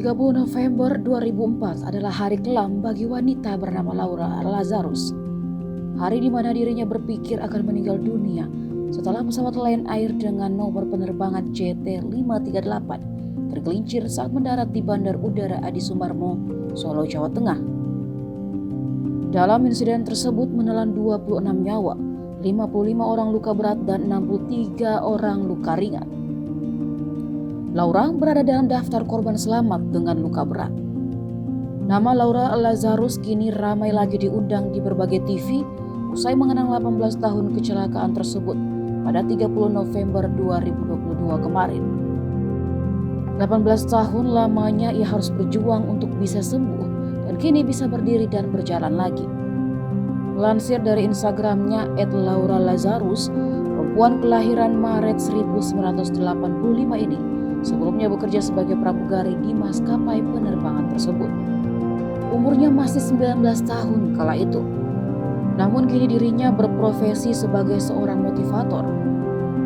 30 November 2004 adalah hari kelam bagi wanita bernama Laura Lazarus. Hari di mana dirinya berpikir akan meninggal dunia setelah pesawat Lion Air dengan nomor penerbangan JT538 tergelincir saat mendarat di Bandar Udara Adi Sumarmo, Solo, Jawa Tengah. Dalam insiden tersebut menelan 26 nyawa, 55 orang luka berat dan 63 orang luka ringan. Laura berada dalam daftar korban selamat dengan luka berat. Nama Laura Lazarus kini ramai lagi diundang di berbagai TV usai mengenang 18 tahun kecelakaan tersebut pada 30 November 2022 kemarin. 18 tahun lamanya ia harus berjuang untuk bisa sembuh dan kini bisa berdiri dan berjalan lagi. Melansir dari Instagramnya @lauralazarus, perempuan kelahiran Maret 1985 ini sebelumnya bekerja sebagai pramugari di maskapai penerbangan tersebut. Umurnya masih 19 tahun kala itu. Namun kini dirinya berprofesi sebagai seorang motivator.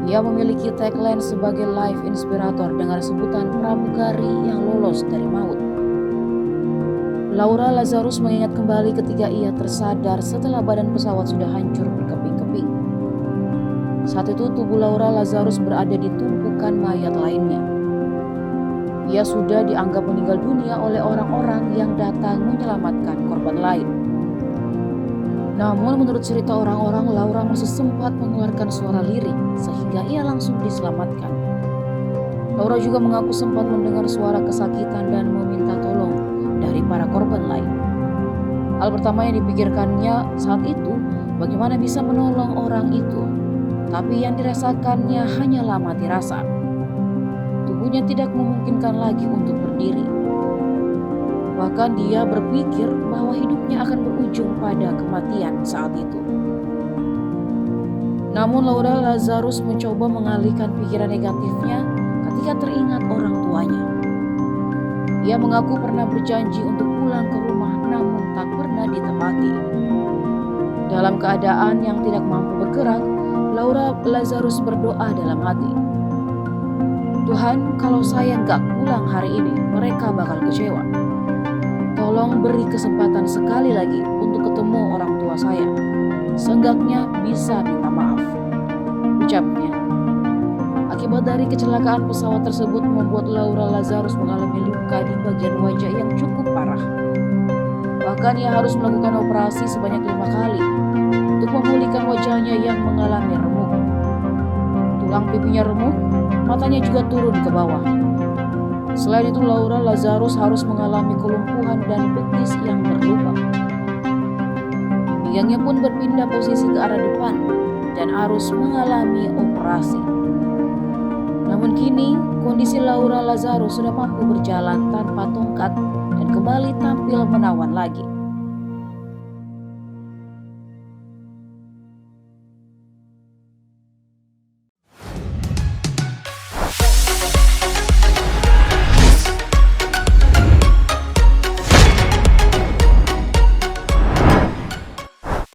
Ia memiliki tagline sebagai life inspirator dengan sebutan pramugari yang lolos dari maut. Laura Lazarus mengingat kembali ketika ia tersadar setelah badan pesawat sudah hancur berkeping-keping. Saat itu tubuh Laura Lazarus berada di tumpukan mayat lainnya. Ia sudah dianggap meninggal dunia oleh orang-orang yang datang menyelamatkan korban lain. Namun menurut cerita orang-orang, Laura masih sempat mengeluarkan suara lirih sehingga ia langsung diselamatkan. Laura juga mengaku sempat mendengar suara kesakitan dan meminta tolong dari para korban lain. Hal pertama yang dipikirkannya saat itu, bagaimana bisa menolong orang itu. Tapi yang dirasakannya hanyalah mati rasa. Tubuhnya tidak memungkinkan lagi untuk berdiri. Bahkan dia berpikir bahwa hidupnya akan berujung pada kematian saat itu. Namun Laura Lazarus mencoba mengalihkan pikiran negatifnya ketika teringat orang tuanya. Ia mengaku pernah berjanji untuk pulang ke rumah namun tak pernah ditepati. Dalam keadaan yang tidak mampu bergerak, Laura Lazarus berdoa dalam hati. Tuhan, kalau saya nggak pulang hari ini, mereka bakal kecewa. Tolong beri kesempatan sekali lagi untuk ketemu orang tua saya. Seenggaknya bisa minta maaf, ucapnya. Akibat dari kecelakaan pesawat tersebut membuat Laura Lazarus mengalami luka di bagian wajah yang cukup parah. Bahkan ia harus melakukan operasi sebanyak 5 kali untuk memulihkan wajahnya yang mengalami remuk. Tulang pipinya remuk, matanya juga turun ke bawah. Selain itu, Laura Lazarus harus mengalami kelumpuhan dan betis yang berlubang. Pinggangnya pun berpindah posisi ke arah depan dan harus mengalami operasi. Namun kini, kondisi Laura Lazarus sudah mampu berjalan tanpa tongkat dan kembali tampil menawan lagi.